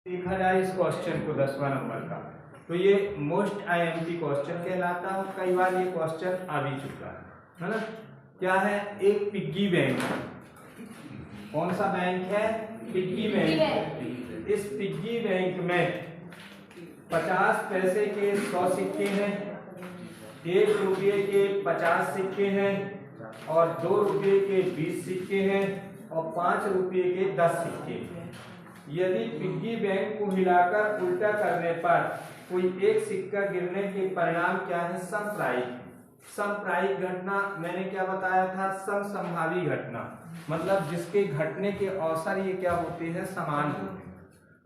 देखा जाए इस क्वेश्चन को 10वां नंबर का, तो ये मोस्ट आईएमपी क्वेश्चन कहलाता है। कई बार ये क्वेश्चन आ भी चुका है ना। क्या है? एक पिग्गी बैंक। कौन सा बैंक है? Piggy bank. इस पिग्गी बैंक में 50 पैसे के 100 सिक्के हैं, 1 रुपये के 50 सिक्के हैं और 2 रुपये के 20 सिक्के हैं और 5 रुपये के 10 सिक्के हैं। यदि पिग्गी बैंक को हिलाकर उल्टा करने पर कोई एक सिक्का गिरने के परिणाम क्या है? समप्रायिक। समप्रायिक घटना मैंने क्या बताया था? समसंभावी घटना, मतलब जिसके घटने के अवसर ये क्या होते हैं? समान होते हैं।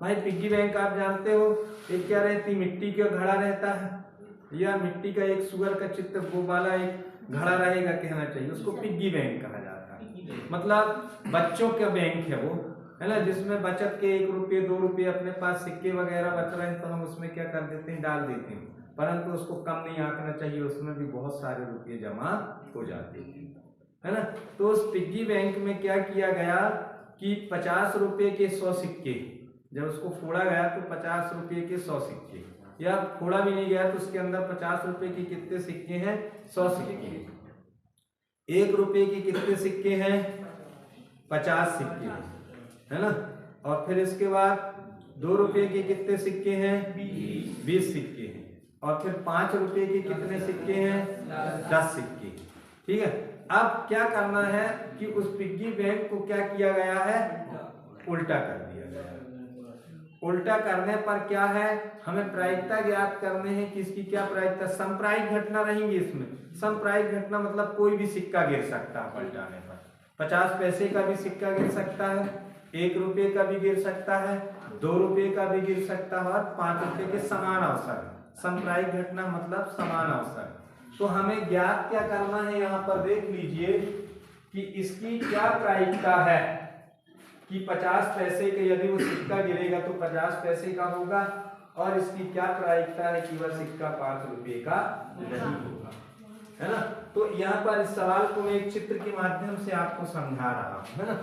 भाई पिग्गी बैंक आप जानते हो एक क्या रहती? मिट्टी का घड़ा रहता है या मिट्टी का एक सुअर का चित्र वो वाला एक घड़ा रहेगा कहना चाहिए, उसको पिग्गी बैंक कहा जाता है। मतलब बच्चों का बैंक है वो, है ना, जिसमें बचत के 1 रुपये 2 रुपये अपने पास सिक्के वगैरह बच रहे हैं तो हम उसमें क्या कर देते हैं? डाल देते हैं। परंतु उसको कम नहीं आंकना चाहिए, उसमें भी बहुत सारे रुपये जमा हो जाते हैं, है ना। तो उस पिग्गी बैंक में क्या किया गया कि 50 रुपये के 100 सिक्के, जब उसको फोड़ा गया तो 50 रुपये के 100 सिक्के, या फोड़ा भी नहीं गया तो उसके अंदर 50 रुपये के कितने सिक्के हैं? 100 सिक्के। 1 रुपये के कितने सिक्के हैं? 50 सिक्के, है ना। और फिर इसके बाद 2 रुपये के कितने सिक्के हैं? 20 सिक्के हैं। और फिर 5 रुपये के कितने सिक्के हैं? 10 सिक्के। ठीक है। अब क्या करना है कि उस पिग्गी बैंक को क्या किया गया है? उल्टा कर दिया गया है। उल्टा करने पर क्या है? हमें प्रायिकता ज्ञात करने हैं कि इसकी क्या प्रायिकता? समप्रायिक घटना रहेंगी इसमें। समप्रायिक घटना मतलब कोई भी सिक्का गिर सकता है पलटाने पर। 50 पैसे का भी सिक्का गिर सकता है, 1 रुपये का भी गिर सकता है, 2 रुपये का भी गिर सकता है और 5 रुपये के समान अवसर। समप्रायिक घटना मतलब समान अवसर। तो हमें ज्ञात क्या करना है? यहाँ पर देख लीजिए कि इसकी क्या प्रायिकता है कि 50 पैसे के यदि वो सिक्का गिरेगा तो 50 पैसे का होगा, और इसकी क्या प्रायिकता है कि वह सिक्का 5 रुपये का नहीं होगा, है ना। तो यहाँ पर इस सवाल को मैं एक चित्र के माध्यम से आपको समझा रहा हूँ, है ना।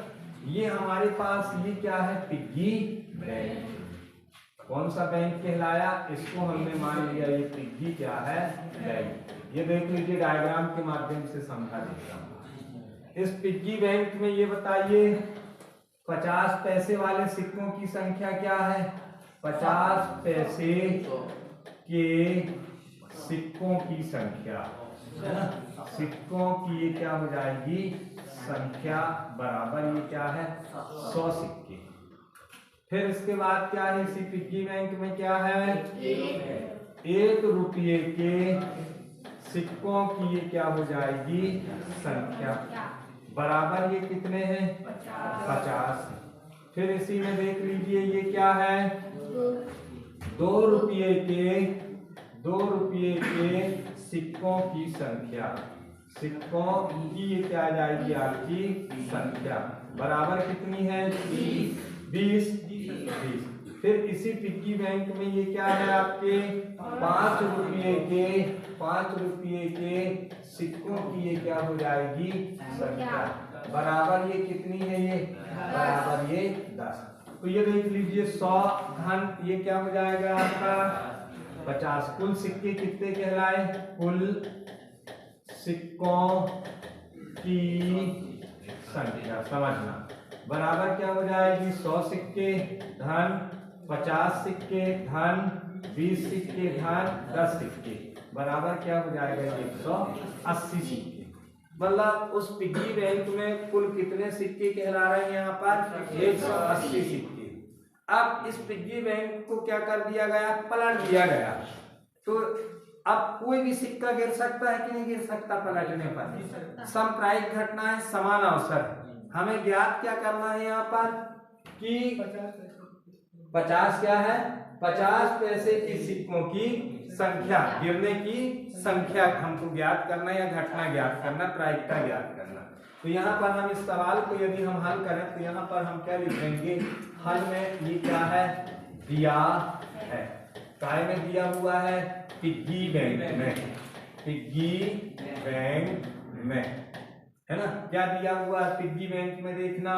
ये हमारे पास ये क्या है? Piggy bank. कौन सा बैंक कहलाया? इसको हमने मान लिया ये पिग्गी क्या है? बैंक। ये देख लीजिए डायग्राम के माध्यम से समझा देता हूँ। इस पिग्गी बैंक में ये बताइए 50 पैसे वाले सिक्कों की संख्या क्या है? 50 पैसे के सिक्कों की संख्या, है ना। सिक्कों की ये क्या हो जाएगी? संख्या बराबर ये क्या है? 100 सिक्के। फिर इसके बाद क्या है? इसी पिग्गी बैंक में क्या है? 1 रुपये के सिक्कों की ये क्या हो जाएगी? संख्या बराबर ये कितने हैं? 50। फिर इसी में देख लीजिए ये क्या है? 2 रुपये के सिक्कों की संख्या। सिक्कों की ये क्या आ जाएगी? आपकी संख्या बराबर कितनी है? 20। फिर इसी पिग्गी बैंक में ये क्या है? आपके 5 रुपये के सिक्कों की ये क्या हो जाएगी? संख्या बराबर ये कितनी है? ये बराबर ये 10। तो ये देख लीजिए 100 धन ये क्या हो जाएगा आपका? 50। कुल सिक्के कितने कहलाए? कुल सिक्कों की संख्या समझना बराबर क्या हो जाएगी? 100 सिक्के धन 50 सिक्के धन 20 सिक्के धन 10 सिक्के बराबर क्या हो जाएगा? 180 सिक्के। मतलब उस पिग्गी बैंक में कुल कितने सिक्के कहला रहे हैं यहाँ पर? 180 सिक्के। अब इस पिग्गी बैंक को क्या कर दिया गया? पलट दिया गया। तो अब कोई भी सिक्का गिर सकता है कि नहीं गिर सकता पलटने पर? समप्रायिक घटना है, समान अवसर। हमें ज्ञात क्या करना है यहाँ पर कि 50 क्या है? 50 पैसे की सिक्कों की संख्या, गिरने की संख्या हमको ज्ञात करना या घटना ज्ञात करना, प्रायिकता ज्ञात करना। तो यहाँ पर हम इस सवाल को यदि हम हल करें तो यहाँ पर हम क्या लिखेंगे? हल में ये क्या है? दिया है। काय में दिया हुआ है? पिग्गी बैंक में। पिग्गी बैंक में, है ना। क्या दिया हुआ है पिग्गी बैंक में? देखना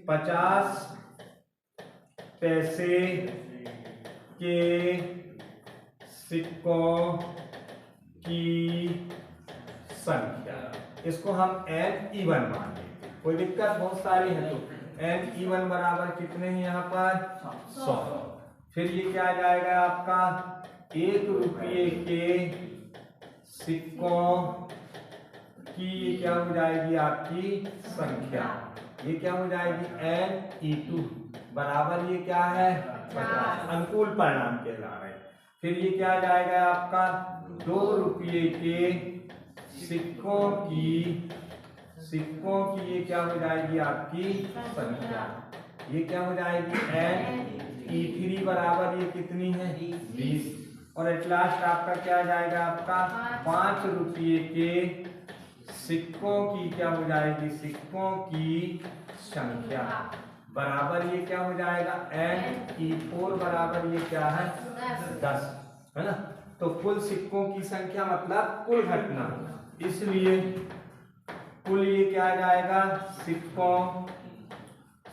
50 पैसे के सिक्कों की संख्या, इसको हम n इवन मान लेंगे। कोई दिक्कत? बहुत सारी है तो n इवन बराबर कितने हैं यहाँ पर? 100। फिर ये क्या आ जाएगा आपका? 1 रुपये के सिक्कों की ये क्या हो जाएगी आपकी संख्या, ये क्या हो जाएगी? n e2 बराबर ये क्या है? 50। अनुकूल परिणाम कहला रहे। फिर ये क्या आ जाएगा आपका? 2 रुपये के सिक्कों की ये क्या हो जाएगी आपकी संख्या, ये क्या हो जाएगी? n e3 बराबर ये कितनी है? 20। और एट लास्ट आपका क्या आ जाएगा आपका? 5 रुपये के सिक्कों की क्या हो जाएगी? सिक्कों की संख्या बराबर ये क्या हो जाएगा? n e4 बराबर ये क्या है? 10, है ना। तो कुल सिक्कों की संख्या मतलब कुल घटना, इसलिए कुल ये क्या आ जाएगा?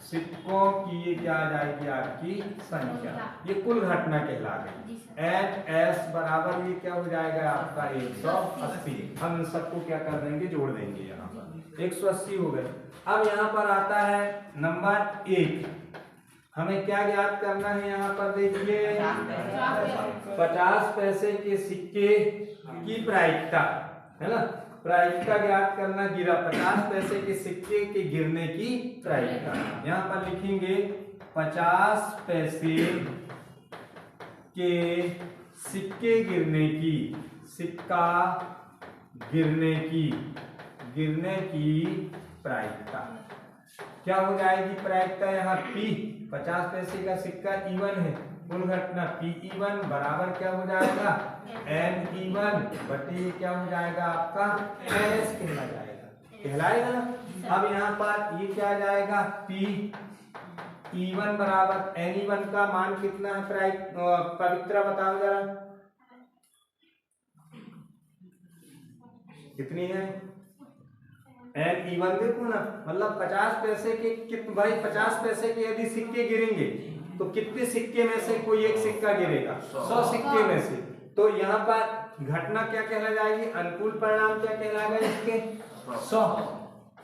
सिक्कों की ये क्या आ जाएगी आपकी संख्या, ये कुल घटना कहला गई। NS बराबर ये क्या हो जाएगा आपका? 180। हम इन सबको क्या कर देंगे? जोड़ देंगे। यहाँ पर 180 हो गए। अब यहाँ पर आता है नंबर 1, हमें क्या ज्ञात करना है? यहाँ पर देखिए 50 पैसे के सिक्के की प्रायिकता, है ना, प्रायिकता ज्ञात करना। गिरा 50 पैसे के सिक्के के गिरने की प्रायिकता। यहाँ पर लिखेंगे 50 पैसे के सिक्के गिरने की, सिक्का गिरने की प्रायिकता क्या हो जाएगी? प्रायिकता यहाँ P, 50 पैसे का सिक्का E1 है, कुल घटना P1 बराबर क्या हो जाएगा? N1 बटे ये क्या हो जाएगा आपका? NS कहलाएगा ना। अब यहाँ पर ये क्या आ जाएगा? P1 बराबर N1 का मान कितना है? पवित्रा बताओ जरा, कितनी है? N1 देखो ना, मतलब 50 पैसे के भाई 50 पैसे के यदि सिक्के गिरेंगे तो कितने सिक्के में से कोई एक सिक्का गिरेगा? 100 सिक्के में से। तो यहाँ पर घटना क्या कहला जाएगी? अनुकूल परिणाम क्या कहलाएगा इसके? 100।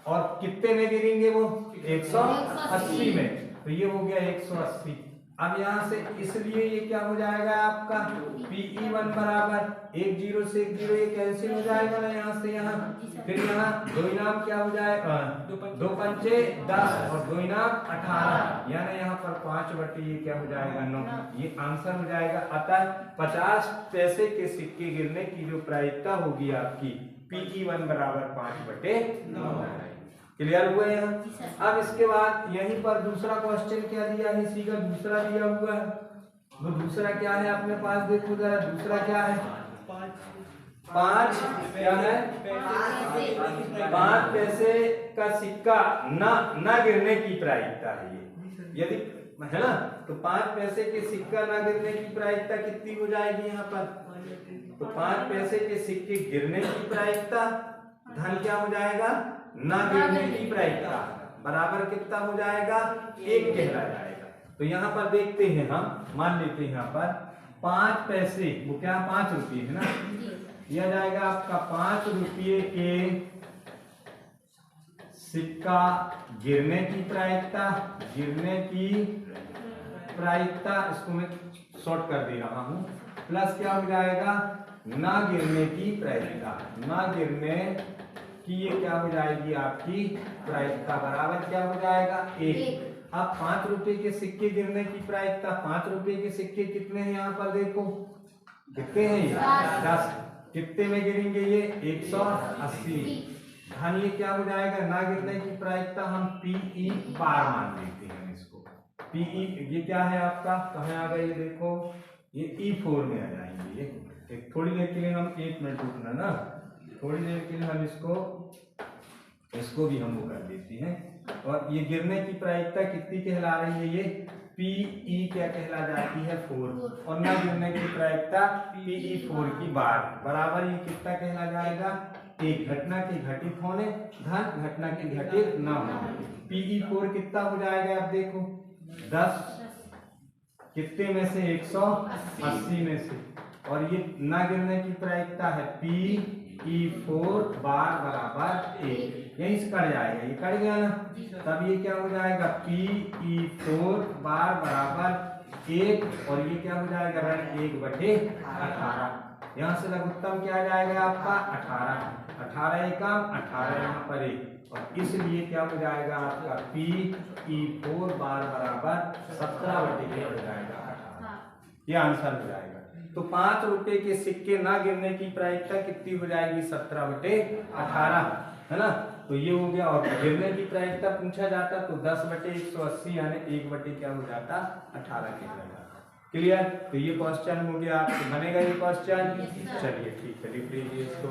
और कितने में गिरेंगे वो? 180 में। तो ये हो गया 180। अब यहाँ से इसलिए ये क्या हो जाएगा आपका? Pe1 बराबर 1 0 से 1 0 ये कैंसिल हो जाएगा ना यहाँ से यहाँ। फिर यहाँ 2 इनाम क्या हो जाएगा? 2 पंचे 10 और 2 इनाम 18, यानी यहाँ पर 5 बटे ये क्या हो जाएगा? 9। ये आंसर हो जाएगा। अतः 50 पैसे के सिक्के गिरने की जो प्रायिकता होगी आपकी Pe1 बराबर 5 बटे 9। क्लियर हुआ यहाँ। अब इसके बाद यहीं पर दूसरा क्वेश्चन क्या दिया है? इसी का दूसरा दिया हुआ है। वो दूसरा क्या है अपने पास? देखो जरा, दूसरा क्या है? 5 क्या है? 5 पैसे का सिक्का ना गिरने की प्रायिकता है ये, यदि है ना। तो 5 पैसे के सिक्का ना गिरने की प्रायिकता कितनी हो जाएगी यहाँ पर? तो 5 पैसे के सिक्के गिरने की प्रायिकता धन क्या हो जाएगा? ना गिरने की प्रायिकता बराबर कितना हो जाएगा? 1 कहला जाएगा। तो यहाँ पर देखते हैं, हम मान लेते हैं यहाँ पर 5 पैसे, वो क्या 5 रुपये है ना, यह जाएगा आपका 5 रुपये के सिक्का गिरने की प्रायिकता, इसको मैं शॉर्ट कर दे रहा हूं, प्लस क्या हो जाएगा? ना गिरने की प्रायिकता, ना गिरने कि ये क्या हो जाएगी आपकी प्रायिकता बराबर क्या हो जाएगा? 1। अब 5 रुपए के सिक्के गिरने की प्रायिकता, 5 रुपए के सिक्के कितने हैं यहाँ पर? देखो कितने हैं ये? 10। कितने में गिरेंगे ये? 180। धन ये क्या हो जाएगा? ना गिरने की प्रायिकता हम Pe बार मान लेते हैं इसको। Pe ये क्या है आपका? कहाँ आ गए? ये देखो ये E4 में आ जाएंगे। ये थोड़ी देर के लिए हम 1 मिनट रुकना ना, थोड़ी देर के लिए हम इसको भी हम वो कर देते हैं। और ये गिरने की प्रायिकता कितनी कहला रही है? ये Pe क्या कहला जाती है? 4। और ना गिरने की प्रायिकता Pe4 की बार बराबर ये कितना कहला जाएगा? 1। घटना के घटित होने धन घटना के घटित न होने। Pe4 कितना हो जाएगा? आप देखो 10 कितने में से 180 में से, और ये ना गिरने की प्रायिकता है Pe4 बार बराबर 1, यहीं से कट जाएगा, ये कट गया ना, तब ये क्या हो जाएगा Pe4 बार बराबर 1, और ये क्या हो जाएगा ऋण 1/18। यहाँ से लघुत्तम क्या आ जाएगा आपका 18, 18 एकम 18 यहाँ पर 1, और इसलिए क्या हो जाएगा आपका Pe4 बार बराबर 17/1 हो जाएगा 18, ये आंसर हो जाएगा। तो 5 रुपए के सिक्के ना गिरने की प्रायिकता कितनी हो जाएगी 17/18, है ना। तो ये हो गया, और गिरने की प्रायिकता पूछा जाता तो 10/180 यानी 1 क्या हो जाता 18 के हो जाता। क्लियर। तो ये क्वेश्चन हो गया, आपको बनेगा ये क्वेश्चन। चलिए ठीक है, लिख लीजिए इसको।